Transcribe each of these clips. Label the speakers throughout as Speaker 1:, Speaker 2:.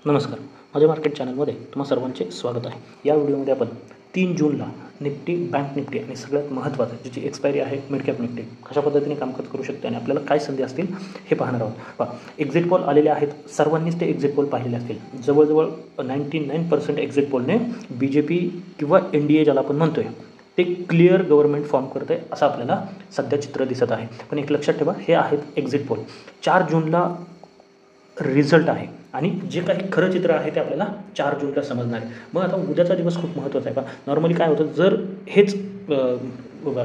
Speaker 1: नमस्कार, माझ्या मार्केट चॅनलमध्ये तुम्हा सर्वांचे स्वागत आहे. या व्हिडिओमध्ये आपण 3 जूनला निफ्टी, बँक निफ्टी आणि सगळ्यात महत्त्वाचं ज्याची एक्सपायरी आहे मिड कॅप निफ्टी कशा पद्धतीने कामकाज करू शकते आणि आपल्याला काय संधी असतील हे पाहणार आहोत. पहा, एक्झिट पोल आलेले आहेत. सर्वांनीच ते एक्झिट पोल पाहिलेले असतील. जवळजवळ 99% एक्झिट पोलने BJP किंवा NDA ज्याला आपण म्हणतोय ते क्लिअर गव्हर्नमेंट फॉर्म करतं आहे असं आपल्याला सध्या चित्र दिसत आहे. पण एक लक्षात ठेवा, हे आहेत एक्झिट पोल. 4 जूनला रिझल्ट आहे आणि जे काही खरं चित्र आहे ते आपल्याला 4 जूनला समजणार आहे. मग आता उद्याचा दिवस खूप महत्त्वाचा आहे. नॉर्मली काय होतं, जर हेच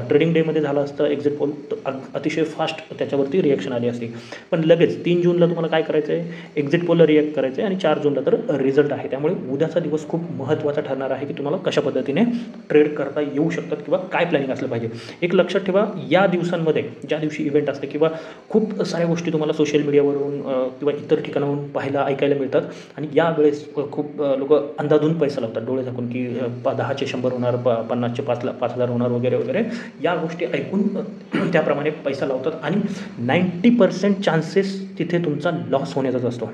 Speaker 1: ट्रेडिंग डेमध्ये झालं असतं एक्झिट पोल तर अतिशय फास्ट त्याच्यावरती रिॲक्शन आली असती. पण लगेच 3 जूनला तुम्हाला काय करायचं आहे, एक्झिट पोलला रिॲक्ट करायचं आहे आणि 4 जूनला तर रिझल्ट आहे. त्यामुळे उद्याचा दिवस खूप महत्त्वाचा ठरणार आहे की तुम्हाला कशा पद्धतीने ट्रेड करता येऊ शकतात किंवा काय प्लॅनिंग असलं पाहिजे. एक लक्षात ठेवा, या दिवसांमध्ये ज्या दिवशी इव्हेंट असते किंवा खूप साऱ्या गोष्टी तुम्हाला सोशल मीडियावरून किंवा इतर ठिकाणाहून पाहायला ऐकायला मिळतात आणि यावेळेस खूप लोक अंदाधून पैसा लावतात डोळे झाकून की 10चे 100 होणार, 50चे 5,000 होणार वगैरे वगैरे. या गोष्टी ऐकून त्याप्रमाणे पैसा लावतात आणि 90% चान्सेस तिथे तुमचा लॉस होण्याचाच असतो.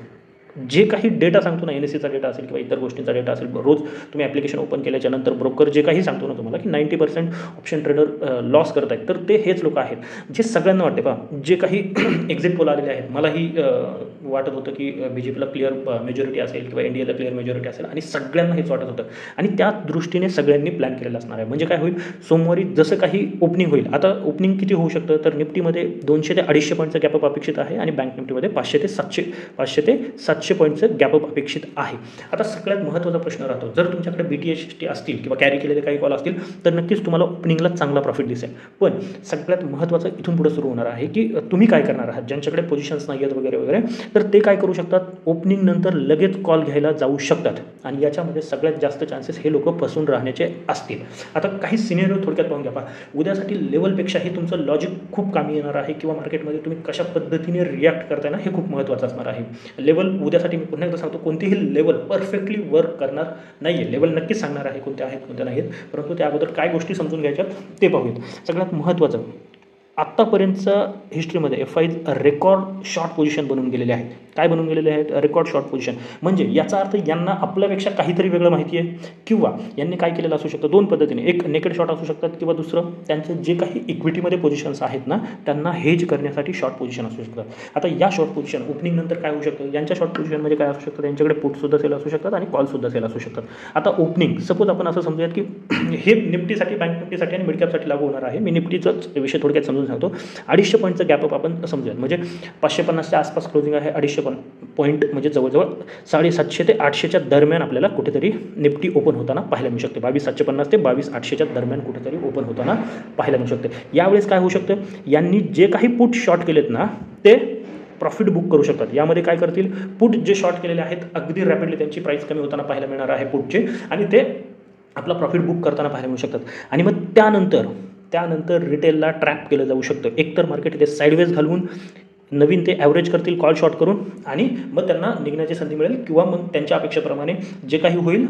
Speaker 1: जे काही डेटा सांगतो ना, NSEचा डेटा असेल किंवा इतर गोष्टींचा डेटा असेल, रोज तुम्ही ॲप्लिकेशन ओपन केल्याच्यानंतर ब्रोकर जे काही सांगतो ना तुम्हाला की 90% ऑप्शन ट्रेडर लॉस करत आहेत, तर ते हेच लोक आहेत जे सगळ्यांना वाटते. जे काही एक्झिट पोल आलेले आहेत, मलाही वाटत होतं की BJPला क्लिअर मेजॉरिटी असेल किंवा NDAला क्लिअर मेजॉरिटी असेल आणि सगळ्यांना हेच वाटत होतं आणि त्या दृष्टीने सगळ्यांनी प्लॅन केलेला असणार आहे. म्हणजे काय होईल, सोमवारी जसं काही ओपनिंग होईल, आता ओपनिंग किती होऊ शकतं, तर निफ्टीमध्ये 200 ते 250 पॉईंटचं गॅपअप अपेक्षित आहे आणि बँक निफ्टीमध्ये 500 ते 700 पॉईंटचं गॅपअप अपेक्षित आहे. आता सगळ्यात महत्त्वाचा प्रश्न राहतो, जर तुमच्याकडे BTST असतील किंवा कॅरी केलेले काही कॉल असतील तर नक्कीच तुम्हाला ओपनिंगला चांगला प्रॉफिट दिसेल. पण सगळ्यात महत्त्वाचं इथून पुढे सुरू होणार आहे की तुम्ही काय करणार आहात. ज्यांच्याकडे पोझिशन्स नाही आहेत वगैरे वगैरे, तर ते काय करू शकतात, ओपनिंग नंतर लगेच कॉल घ्यायला जाऊ शकतात आणि याच्यामध्ये सगळ्यात जास्त चान्सेस हे लोक फसून राहण्याचे असतील. आता काही सिनेरिओ थोडक्यात पाहून घ्या. उद्यासाठी लेवलपेक्षाही तुमचं लॉजिक खूप कामी येणार आहे किंवा मार्केटमध्ये तुम्ही कशा पद्धतीने रिॲक्ट करताय ना, हे खूप महत्त्वाचं असणार आहे. लेवल उद्यासाठी मी पुन्हा एकदा सांगतो, कोणतीही लेवल परफेक्टली वर्क करणार नाही आहे. लेवल नक्कीच सांगणार आहे कोणत्या आहेत कोणत्या नाहीत, परंतु त्या अगोदर काय गोष्टी समजून घ्यायच्यात ते पाहूयात. सगळ्यात महत्त्वाचं, आत्तापर्यंतच्या हिस्ट्रीमध्ये FIs रेकॉर्ड शॉर्ट पोझिशन बनवून गेलेले आहेत. काय बनवून गेलेले आहेत, रेकॉर्ड शॉर्ट पोझिशन. म्हणजे याचा अर्थ यांना आपल्यापेक्षा काहीतरी वेगळं माहिती आहे किंवा यांनी काय केलेलं असू शकतं, दोन पद्धतीने. एक नेकेड शॉर्ट असू शकतात किंवा दुसरं त्यांचं जे काही इक्विटीमध्ये पोझिशन्स आहेत ना, त्यांना हेज करण्यासाठी शॉर्ट पोझिशन असू शकतात. आता या शॉर्ट पोझिशन ओपनिंग नंतर काय होऊ शकतं, यांच्या शॉर्ट पोझिशनमध्ये काय असू शकतं, त्यांच्याकडे पुटसुद्धा सेल असू शकतात आणि कॉलसुद्धा सेल असू शकतात. आता ओपनिंग सपोज आपण असं समजूयात की हे निफ्टीसाठी, बँक निफ्टीसाठी आणि मिड कॅपसाठी लागू होणार आहे. मी निफ्टीचाच विषय थोडक्यात समजून सांगतो. 250 पॉईंटचं गॅपअप आपण समजूयात, म्हणजे 550च्या आसपास क्लोजिंग आहे. 250 पॉईंट म्हणजे जवळजवळ 750 ते 800च्या दरम्यान आपल्याला कुठेतरी निफ्टी ओपन होताना पाहायला मिळू शकते. 22,750 ते 22,800च्या दरम्यान कुठेतरी ओपन होताना पाहायला मिळू शकते. यावेळेस काय होऊ शकतं, यांनी जे काही पुट शॉर्ट केलेत ना ते प्रॉफिट बुक करू शकतात. यामध्ये काय करतील, पुट जे शॉर्ट केलेले आहेत अगदी रॅपिडली त्यांची प्राईस कमी होताना पाहायला मिळणार आहे पुटचे आणि ते आपला प्रॉफिट बुक करताना पाहायला मिळू शकतात. आणि मग त्यानंतर रिटेलला ट्रॅप केलं जाऊ शकतं. एकतर मार्केट इथे साईडवेज घालवून नवीन ते ॲव्हरेज करतील कॉल शॉर्ट करून आणि मग त्यांना निघण्याची संधी मिळेल किंवा मग त्यांच्या अपेक्षेप्रमाणे जे काही होईल,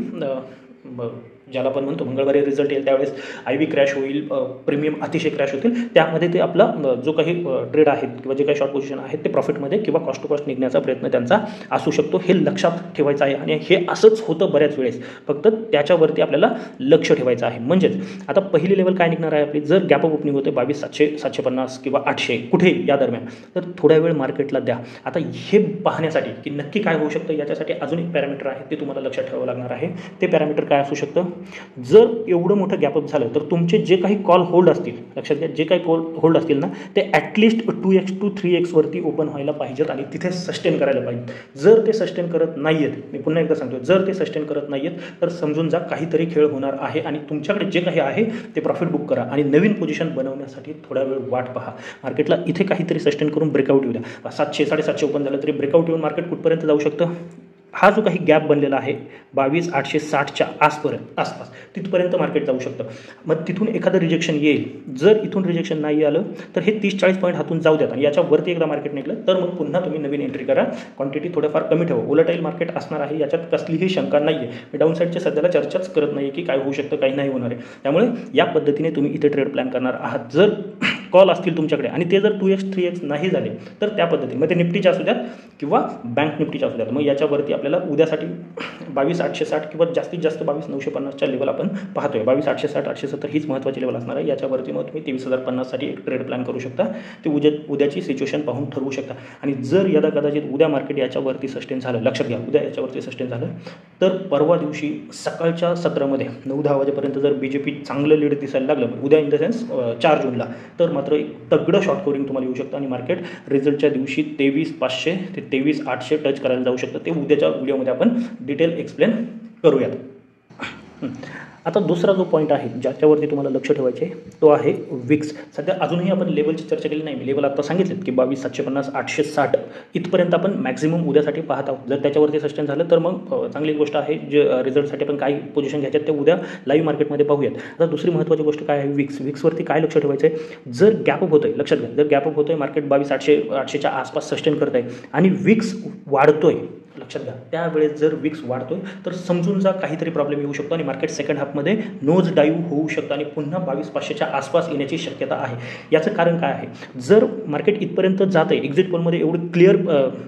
Speaker 1: ज्याला आपण म्हणतो मंगळवारी रिझल्ट येईल त्यावेळेस IV क्रॅश होईल, प्रीमियम अतिशय क्रॅश होतील. त्यामध्ये ते आपला जो काही ट्रेड आहेत किंवा जे काही शॉर्ट पोझिशन आहेत ते प्रॉफिटमध्ये किंवा कॉस्ट टू कॉस्ट निघण्याचा प्रयत्न त्यांचा असू शकतो. हे लक्षात ठेवायचं आहे आणि हे असंच होतं बऱ्याच वेळेस, फक्त त्याच्यावरती आपल्याला लक्ष ठेवायचं आहे. म्हणजेच आता पहिली लेवल काय निघणार आहे आपली, जर गॅपअप ओपनिंग होते 22,700, 750 किंवा 800 कुठे या दरम्यान, तर थोड्या वेळ मार्केटला द्या. आता हे पाहण्यासाठी की नक्की काय होऊ शकतं, याच्यासाठी अजून एक पॅरामीटर आहे ते तुम्हाला लक्षात ठेवावं लागणार आहे. ते पॅरामीटर काय असू शकतं, जर एवढं मोठं गॅपअप झालं तर तुमचे जे काही कॉल होल्ड असतील, लक्षात घ्या, जे काही कॉल होल्ड असतील ना ते ॲटलिस्ट 2x to 3x वरती ओपन व्हायला पाहिजेत आणि तिथे सस्टेन करायला पाहिजेत. जर ते सस्टेन करत नाही आहेत, मी पुन्हा एकदा सांगतो, जर ते सस्टेन करत नाही आहेत तर समजून जा काहीतरी खेळ होणार आहे आणि तुमच्याकडे जे काही आहे ते प्रॉफिट बुक करा आणि नवीन पोझिशन बनवण्यासाठी थोडा वेळ वाट पहा. मार्केटला इथे काहीतरी सस्टेन करून ब्रेकआउट येऊ द्या. 700, 750 ओपन झालं तरी ब्रेकआउट येऊन मार्केट कुठपर्यंत जाऊ शकतं, हा जो काही गॅप बनलेला आहे 22,860च्या आसपास तिथपर्यंत मार्केट जाऊ शकतं. मग तिथून एखादं रिजेक्शन येईल. जर इथून रिजेक्शन नाही आलं तर हे 30-40 पॉईंट हातून जाऊ द्यात आणि याच्यावरती एकदा मार्केट निघलं तर मग पुन्हा तुम्ही नवीन एंट्री करा. क्वांटिटी थोडंफार कमी ठेवा. वोलेटाईल मार्केट असणार आहे, याच्यात कसलीही शंका नाही आहे. मी डाऊन साईडच्या सध्याला चर्चाच करत नाही की काय होऊ शकतं काही नाही होणार आहे. त्यामुळे या पद्धतीने तुम्ही इथे ट्रेड प्लॅन करणार आहात. जर कॉल असतील तुमच्याकडे आणि ते जर 2x 3x नाही झाले तर त्या पद्धतीने मग ते निफ्टीच्या असू द्यात किंवा बँक निफ्टीच्या असू द्यात, मग याच्यावरती आपल्याला उद्यासाठी 22,860 किंवा जास्तीत जास्त 22,950च्या लेवल आपण पाहतोय. 22,860 870 हीच महत्त्वाची लेवल असणार आहे. याच्यावरती मग तुम्ही 23,050साठी एक ट्रेड प्लॅन करू शकता. ते उद्याची सिच्युएशन पाहून ठरवू शकता. आणि जर यदा कदाचित उद्या मार्केट याच्यावरती सस्टेन झालं, लक्षात घ्या उद्या याच्यावरती सस्टेन झालं तर परवा दिवशी सकाळच्या सत्रामध्ये 9-10 वाजेपर्यंत जर BJP चांगलं लीड दिसायला लागलं उद्या इन द सेन्स 4 जूनला, तर मात्र एक तगडं शॉर्ट कवरिंग तुम्हाला येऊ शकतं आणि मार्केट रिझल्टच्या दिवशी 23,500 ते 23,800 टच करायला जाऊ शकतं. ते उद्याच्या व्हिडिओमध्ये आपण डिटेल एक्सप्लेन करूयात. आता दुसरा जो पॉईंट आहे ज्याच्यावरती तुम्हाला लक्ष ठेवायचे तो आहे विक्स. सध्या अजूनही आपण लेवलची चर्चा केली नाही. मी लेवल आता सांगितलेत की 22,750 860 इथपर्यंत आपण मॅक्झिमम उद्यासाठी पाहत आहोत. जर त्याच्यावरती सस्टेन झालं तर मग चांगली गोष्ट आहे. जे रिझल्टसाठी आपण काय पोझिशन घ्यायच्यात ते उद्या लाईव्ह मार्केटमध्ये पाहूयात. आता दुसरी महत्त्वाची गोष्ट काय आहे, विक्सवरती काय लक्ष ठेवायचं आहे. जर गॅपअप होतोय, लक्षात घ्या, जर गॅपअप होतोय मार्केट 22,800च्या आसपास सस्टेन करत आहे आणि विक्स वाढतोय, लक्षात घ्या, त्यावेळेस जर विक्स वाढतोय तर समजून जा काहीतरी प्रॉब्लेम येऊ शकतो आणि मार्केट सेकंड हाफमध्ये नोज डाईव्ह होऊ शकतं आणि पुन्हा 22,500च्या आसपास येण्याची शक्यता आहे. याचं कारण काय आहे, जर मार्केट इथपर्यंत जात आहे, एक्झिट पोलमध्ये एवढी क्लिअर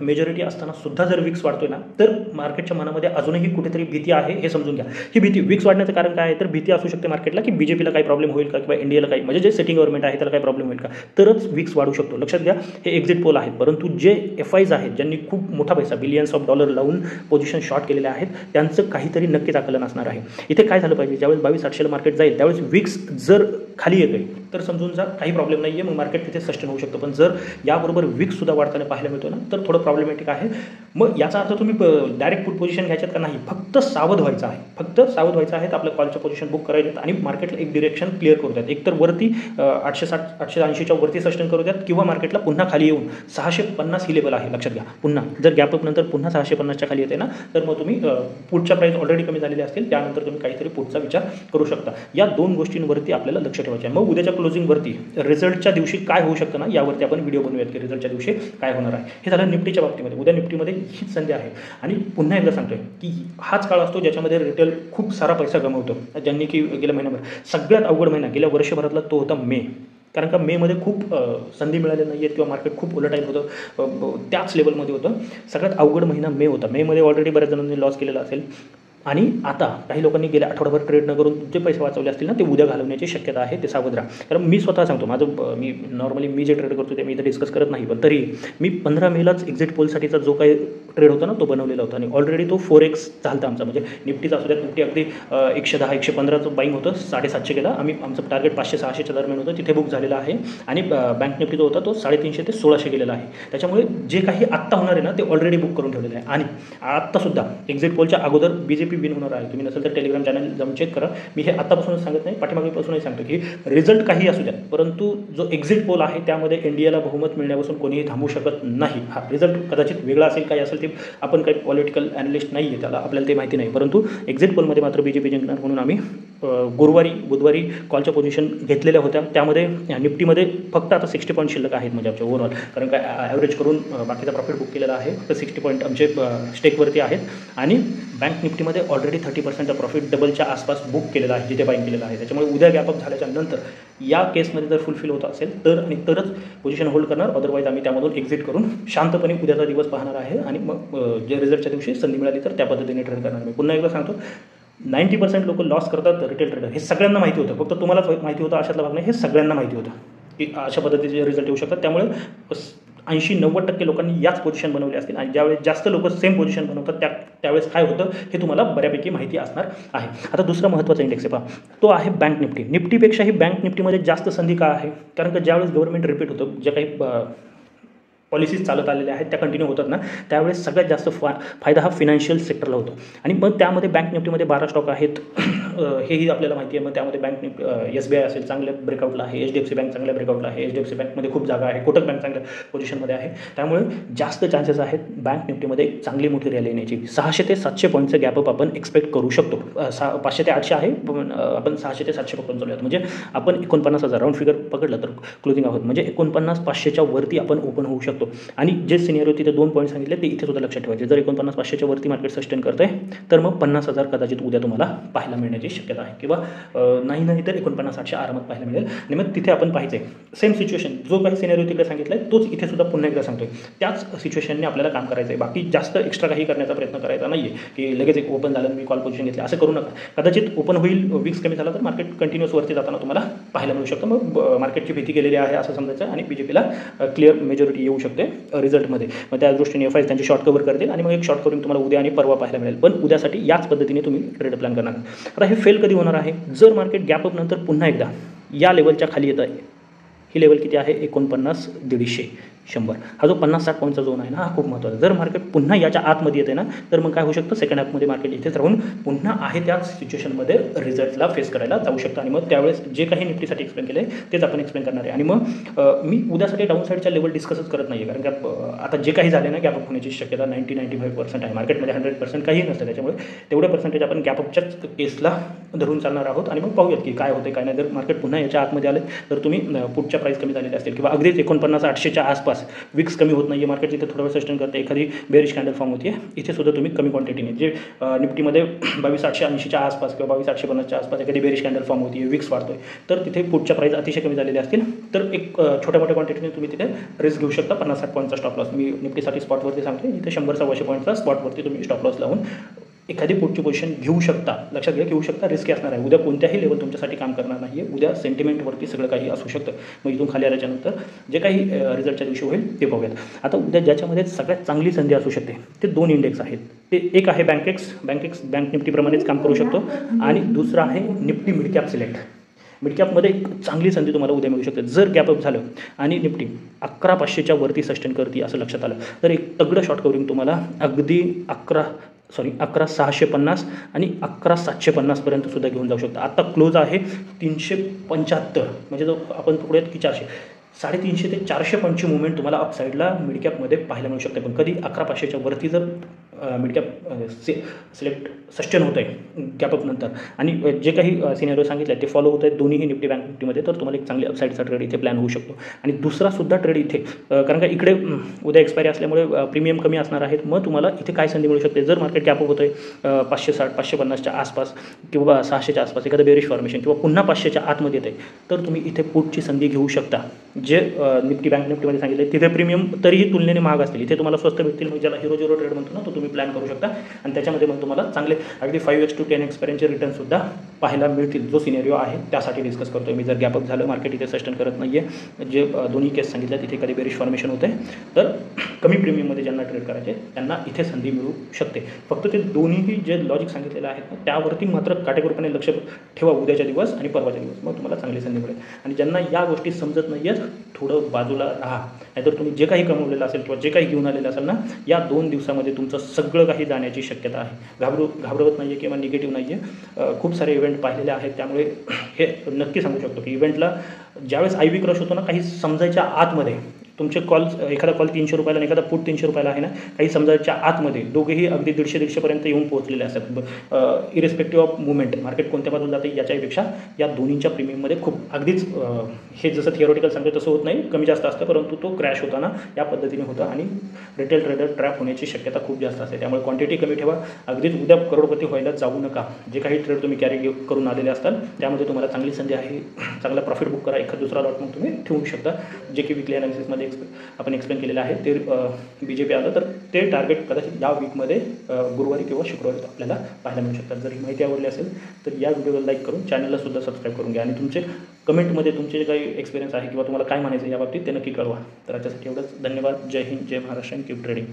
Speaker 1: मेजॉरिटी असताना सुद्धा जर विक्स वाढतोय ना, तर मार्केटच्या मनामध्ये अजूनही कुठेतरी भीती आहे, हे समजून घ्या. ही भीती विक्स वाढण्याचं कारण काय आहे, तर भीती असू शकते मार्केटला की BJPला काही प्रॉब्लेम होईल का किंवा इंडियाला काही, म्हणजे जे सेटिंग गव्हर्नमेंट आहे त्याला काही प्रॉब्लेम होईल का, तरच विक्स वाढू शकतो. लक्षात घ्या, हे एक्झिट पोल आहेत, परंतु जे FIs आहेत ज्यांनी खूप मोठा पैसा बिलियन्स ऑफ डॉलर लावून पोझिशन शॉर्ट केलेले आहेत त्यांचं काहीतरी नक्कीच आकलन असणार आहे. इथे काय झालं पाहिजे, ज्यावेळेस 22,800ला मार्केट जाईल त्यावेळेस विक्स जर खाली येतोय तर समजून जा काही प्रॉब्लेम नाही आहे, मग मार्केट तिथे सस्टेन होऊ शकतं. पण जर याबरोबर विक्ससुद्धा वाढताना पाहायला मिळतो ना, तर थोडं प्रॉब्लेमॅटिक आहे. मग याचा अर्थ तुम्ही डायरेक्ट पुट पोझिशन घ्यायच्यात का नाही, फक्त सावध व्हायचं आहे, फक्त सावध व्हायचं आहे. आपल्या कॉलच्या पोझिशन बुक करायच्यात आणि मार्केटला एक डिरेक्शन क्लिअर करू द्यात. एकतर वरती 860 880च्या वरती सस्टेन करू द्यात किंवा मार्केटला पुन्हा खाली येऊन 650 ही लेवल आहे, लक्षात घ्या. पुन्हा जर गॅपअप नंतर पुन्हा 650च्या खाली येते ना, तर मग तुम्ही पुढच्या प्राईस ऑलरेडी कमी झालेले असतील, त्यानंतर तुम्ही काहीतरी पुढचा विचार करू शकता. या दोन गोष्टींवरती आपल्याला लक्ष ठेवायचे आहे. मग उद्याच्या क्लोजिंगवरती रिझल्टच्या दिवशी काय होऊ शकतं ना, यावरती आपण व्हिडिओ बनवूयात की रिझल्टच्या दिवशी काय होणार आहे. हे झालं निफ्टीच्या बाबतीमध्ये. उद्या निफ्टीमध्ये हीच संधी आहे आणि पुन्हा एकदा सांगतोय की हाच काळ असतो ज्याच्यामध्ये रिटेल खूप सारा पैसा गमावतो. ज्यांनी की गेल्या महिन्याभर सगळ्यात अवघड महिना गेल्या वर्षभरातला तो होता मे. कारण का मेमध्ये खूप संधी मिळाल्या नाही आहेत किंवा मार्केट खूप उलटाईल होतं, त्याच लेवलमध्ये होतं. सगळ्यात अवघड महिना मे होता. मेमध्ये ऑलरेडी बऱ्याच जणांनी लॉस केलेला असेल आणि आता काही लोकांनी गेल्या आठवडाभर ट्रेड न करून जे पैसे वाचवले असतील ना, ते उद्या घालवण्याची शक्यता आहे. ते सावध राहा. कारण मी स्वतः सांगतो, मी नॉर्मली मी जे ट्रेड करतो ते मी इथं डिस्कस करत नाही, पण तरी मी 15 मेलाच एक्झिट पोलसाठीचा जो काही ट्रेड होता ना तो बनवलेला होता आणि ऑलरेडी तो 4x झाला आमचा. म्हणजे निफ्टीचा असू द्यात, निफ्टी अगदी 110 115चं बाईंग होतं, 750 गेला. आमचं टार्गेट 500-600च्या दरम्यान होतं, तिथे बुक झालेला आहे. आणि बँक निफ्टी जो होता तो 350 ते 1600 गेलेला आहे. त्याच्यामुळे जे काही आत्ता होणार आहे ना ते ऑलरेडी बुक करून ठेवलेलं आहे. आणि आत्तासुद्धा एक्झिट पोलच्या अगोदर BJP विन होणार आहे. तुम्ही नसेल तर टेलिग्राम चॅनल जाऊन चेक करा. मी हे आत्तापासूनच सांगत नाही, पाठीमागेपासूनही सांगतो की रिझल्ट काही असू द्या, परंतु जो एक्झिट पोल आहे त्यामध्ये इंडियाला बहुमत मिळण्यापासून कोणीही थांबवू शकत नाही. हा रिझल्ट कदाचित वेगळा असेल, काही असेल, ते आपण काही पॉलिटिकल ॲनालिस्ट नाही आहे, त्याला आपल्याला ते माहिती नाही, परंतु एक्झिट पोलमध्ये मात्र BJP जिंकणार म्हणून आम्ही बुधवारी कॉलच्या पोझिशन घेतलेल्या होत्या. त्यामध्ये निफ्टीमध्ये फक्त आता 60 पॉईंट शिल्लक आहेत म्हणजे आमच्या ओव्हरऑल, कारण काय ॲव्हरेज करून बाकीचा प्रॉफिट बुक केलेला आहे. फक्त 60 पॉईंट आमचे स्टेकवरती आहेत. आणि बँक निफ्टीमध्ये ऑलरेडी 30%चा प्रॉफिट डबलच्या आसपास बुक केलेला आहे, जिथे बाईंग केलेला आहे. त्याच्यामुळे उद्या गॅपअप झाल्याच्या नंतर या केसमध्ये जर फुलफिल होत असेल तरच पोझिशन होल्ड करणार, अदरवाईज आम्ही त्यामधून एक्झिट करून शांतपणे उद्याचा दिवस पाहणार आहे आणि मग जे रिझल्टच्या दिवशी संधी मिळाली तर त्या पद्धतीने ट्रेड करणार. मी पुन्हा एकदा सांगतो, 90% लोक लॉस करतात रिटेल ट्रेडर, हे सगळ्यांना माहिती होतं. फक्त तुम्हालाच माहिती होतं अशातला भाग नाही, हे सगळ्यांना माहिती होतं की अशा पद्धतीचे रिझल्ट येऊ शकतात. त्यामुळे 80-90% लोकांनी याच पोझिशन बनवले असतील आणि ज्यावेळेस जास्त लोक सेम पोझिशन बनवतात त्यावेळेस काय होतं हे तुम्हाला बऱ्यापैकी माहिती असणार आहे. आता दुसरा महत्त्वाचा इंडेक्स आहे पहा, तो आहे बँक निफ्टी. निफ्टीपेक्षाही बँक निफ्टीमध्ये जास्त संधी का आहे, कारण का ज्यावेळेस गव्हर्नमेंट रिपीट होतं, जे काही पॉलिसीज चालत आलेल्या आहेत त्या कंटिन्यू होतात ना, त्यावेळेस सगळ्यात जास्त फायदा हा फिनान्शियल सेक्टरला होतो. आणि मग त्यामध्ये बँक निफ्टीमध्ये 12 स्टॉक आहेत, हेही आपल्याला माहिती आहे. मग त्यामध्ये बँक निफ्टी SBI असेल चांगल्या ब्रेकआउटला आहे, HDFC बँक चांगल्या ब्रेकआउटला आहे, HDFC बँकमध्ये खूप जागा आहे, कोटक बँक चांगल्या पोझिशनमध्ये आहे. त्यामुळे जास्त चान्सेस आहेत बँक निफ्टीमध्ये एक चांगली मोठी रॅली येण्याची. 600 ते 700 पॉईंटचं गॅपअप आपण एक्सपेक्ट करू शकतो. 500 ते 800 आहे, पण आपण 600 ते 700 पकडून चालूयात. म्हणजे आपण 49,000 राऊंड फिगर पकडलं तर क्लोजिंग आहोत, म्हणजे 49,500च्या वरती आपण ओपन होऊ शकतो. आणि जे सिनियर तिथे 2 पॉईंट सांगितले ते इथे सुद्धा लक्षात ठेवायचे. जर 49,500च्या वरती मार्केट सस्टेन करतंय तर मग 50,000 कदाचित उद्या तुम्हाला पाहायला मिळण्याची होण्याची शक्यता आहे किंवा नाही तर 49,800 आरामात पाहायला मिळेल. आणि मग तिथे आपण पाहायचं आहे सेम सिच्युएशन जो काही सिनेरिओ तिकडे सांगितला आहे तोच इथे सुद्धा पुन्हा एकदा सांगतोय. त्याच सिच्युएशनने आपल्याला काम करायचं आहे. बाकी जास्त एक्स्ट्रा काही करण्याचा प्रयत्न करायचा नाही आहे की लगेच एक ओपन झालं मी कॉल पोझिशन घेतली असं करू नका. कदाचित ओपन होईल, विक्स कमी झाला तर मार्केट कंटिन्युअस वरती जाताना तुम्हाला पाहायला मिळू शकतं. मग मार्केटची भीती गेलेली आहे असं समजायचं आणि BJPला क्लिअर मेजॉरिटी येऊ शकते रिझल्टमध्ये. मग त्या दृष्टीने FIs त्यांची शॉर्ट कव्हर करतील आणि मग एक शॉर्ट कव्हरिंग तुम्हाला उद्या आणि परवा पाहायला मिळेल. पण उद्यासाठी याच पद्धतीने तुम्ही ट्रेड प्लॅन करणार. आता हे फेल कधी होणार आहे? जर मार्केट गॅप अप नंतर पुन्हा एकदा या लेवलच्या खाली येतं आहे. ही लेवल किती आहे? 49, 150, 100. हा जो 50-60 पॉईंटचा झोन आहे ना, हा खूप महत्त्वाचा. जर मार्केट पुन्हा याच्या आतमध्ये येते ना, तर मग काय होऊ शकतं, सेकंड हाफमध्ये मार्केट इथेच राहून पुन्हा आहे त्याच सिच्युएशनमध्ये रिझल्टला फेस करायला जाऊ शकतं. आणि मग त्यावेळेस जे काही निफ्टीसाठी एक्सप्लेन केलं आहे तेच आपण एक्सप्लेन करणार आहे. आणि मग मी उद्यासाठी डाऊन साईडच्या लेवल डिस्कसच करत नाही आहे, कारण की आता जे काही झाले ना गॅपअप होण्याची शक्यता 90-95% आहे. मार्केटमध्ये 100% काही नसतं, त्याच्यामुळे तेवढं पर्सेंटेज आपण गॅपअपच्याच केसला धरून चालणार आहोत. आणि मग पाहूयात की काय होते काय नाही. जर मार्केट पुन्हा याच्या आतमध्ये आले तर तुम्ही पुढच्या प्राईस कमी झालेल्या असतील किंवा अगदीच 49,800च्या आसपास विक्स कमी होत नाही आहे, मार्केट जिथे थोडं वेळ सस्टेन करते, एखादी बेरिश कॅन्डल फॉर्म होती आहे, इथे सुद्धा तुम्ही कमी क्वांटिटीने जे निफ्टीमध्ये 22,880च्या आसपास किंवा 22,850च्या आसपास एखादी बेरिश कॅन्डल फॉर्म होती आहे, विक्स वाढतोय, तर तिथे पुढच्या प्राईस अतिशय कमी झालेले असतील तर एक छोट्या मोठ्या क्वांटिटीने तुम्ही तिथे रिस्क घेऊ शकता. 50-60 पॉईंटचा स्टॉप लॉस मी निफ्टीसाठी स्पॉटवरती सांगते. इथे 100-150 पॉईंटचा स्पॉटवरती तुम्ही स्टॉप लॉस लावून एखादी पुढची पोझिशन घेऊ शकता. लक्षात घ्या, घेऊ शकता. रिस्की असणार आहे. उद्या कोणत्याही लेवल तुमच्यासाठी काम करणार नाही आहे. उद्या सेंटिमेंटवरती सगळं काही असू शकतं. मग इथून खाली आल्याच्यानंतर जे काही रिझल्टच्या दिवशी होईल ते पाहूयात. आता उद्या ज्याच्यामध्ये सगळ्यात चांगली संधी असू शकते ते 2 इंडेक्स आहेत. ते एक आहे बँक निफ्टीप्रमाणेच काम करू शकतो आणि दुसरं आहे निफ्टी मिड कॅप सिलेक्ट. मिडकॅपमध्ये एक चांगली संधी तुम्हाला उद्या मिळू शकते. जर गॅपअप झालं आणि निफ्टी 11,500च्या वरती सस्टेन करते असं लक्षात आलं तर एक तगडं शॉर्ट कव्हरिंग तुम्हाला अगदी 11,650 आणि 11,750 सुद्धा घेऊन जाऊ शकता. आता क्लोज आहे 375, म्हणजे जो आपण पकडूयात की 400, 350 ते 400 पॉईंटची मुवमेंट तुम्हाला अपसाईडला मिडकॅपमध्ये पाहायला मिळू शकते. पण कधी 11,500च्या वरती जर मिडकॅप सिलेक्ट सस्टेन होत आहे गॅपअप नंतर आणि जे काही सिनेरिओ सांगितले ते फॉलो होत आहेत दोन्हीही निफ्टी बँक निफ्टीमध्ये, तर तुम्हाला एक चांगली अपसाईडचा ट्रेड इथे प्लॅन होऊ शकतो. आणि दुसरासुद्धा ट्रेड इथे, कारण का इकडे उद्या एक्सपायरी असल्यामुळे प्रीमियम कमी असणार आहेत. मग तुम्हाला इथे काय संधी मिळू शकते, जर मार्केट गॅपअप होतं आहे 560-550च्या आसपास किंवा 600च्या आसपास एखादं बेरिश फॉर्मेशन किंवा पुन्हा 500च्या आतमध्ये येते, तर तुम्ही इथे पुटची संधी घेऊ शकता. जे निफ्टी बँक निफ्टीमध्ये सांगितले तिथे प्रीमियम तरीही तुलनेने महाग असतील, इथे तुम्हाला स्वस्त भेटतील. मग ज्याला हिरो झिरो ट्रेड म्हणतो ना, तो तुम्ही प्लॅन करू शकता आणि त्याच्यामध्ये मग तुम्हाला चांगले अगदी 5x to 10x पर्यंतचे रिटर्नसुद्धा पाहायला मिळतील. जो सिनेरिओ आहे त्यासाठी डिस्कस करतो मी. जर गॅपअप झालं, मार्केट इथे सस्टेन करत नाही आहे, जे दोन्ही केस सांगितल्या तिथे कधी बेरिश फॉर्मेशन होते, तर कमी प्रीमियममध्ये ज्यांना ट्रेड करायचे त्यांना इथे संधी मिळू शकते. फक्त ते दोन्हीही जे लॉजिक सांगितलेलं आहे ना त्यावरती मात्र काटेकोरपणे लक्ष ठेवा उद्याच्या दिवस आणि परवाच्या दिवस, मग तुम्हाला चांगली संधी मिळेल. आणि ज्यांना या गोष्टी समजत नाही आहेत थोडं बाजूला राहा, नाहीतर तुम्ही जे काही कमवलेलं असेल किंवा जे काही घेऊन आलेलं असेल ना, या 2 दिवसामध्ये तुमचं सगळं काही जाण्याची शक्यता आहे. घाबरवत नाही आहे किंवा निगेटिव्ह नाही आहे. खूप सारे इव्हेंट पाहिलेले आहेत, त्यामुळे हे नक्की सांगू शकतो की इव्हेंटला ज्यावेळेस IV क्रश होतो ना, काही समजायच्या आतमध्ये तुमचे कॉल्स, एखादा कॉल 300 रुपयाला आणि एखादा पुट 300 रुपयाला आहे ना, काही समजायच्या आतमध्ये दोघेही अगदी 150-150 पर्यंत येऊन पोहोचलेले असतात. इरेस्पेक्टिव्ह ऑफ मुवमेंट मार्केट कोणत्या बाजूला जाते याच्यापेक्षा या दोन्हींच्या प्रीमियममध्ये खूप अगदीच हे जसं थिअरॉटिकल सांगतो तसं होत नाही, कमी जास्त असतं, परंतु तो क्रॅश होताना या पद्धतीने होता आणि रिटेल ट्रेडर ट्रॅप होण्याची शक्यता खूप जास्त असते. त्यामुळे क्वांटिटी कमी ठेवा. अगदीच उद्या करोडपती व्हायला जाऊ नका. जे काही ट्रेड तुम्ही कॅरी करून आलेले असतात त्यामध्ये तुम्हाला चांगली संधी आहे. चांगला प्रॉफिट बुक करा. एखाद दुसरा लॉट मग तुम्ही ठेवू शकता. जे की विकली ॲनालिसिसमध्ये आपण एक्सप्लेन केलेलं आहे ते BJP आलं तर ते टार्गेट कदाचित या वीकमध्ये गुरुवारी किंवा शुक्रवारी आपल्याला पाहायला मिळू शकतात. जर ही माहिती आवडली असेल तर या व्हिडिओला लाईक करून चॅनलला सुद्धा सबस्क्राईब करून घ्या आणि तुमचे कमेंटमध्ये तुमचे जे काही एक्सपिरियन्स आहे किंवा तुम्हाला काय म्हणायचं याबाबतीत ते नक्की कळवा. तर याच्यासाठी एवढंच. धन्यवाद. जय हिंद, जय महाराष्ट्र, कीप ट्रेडिंग.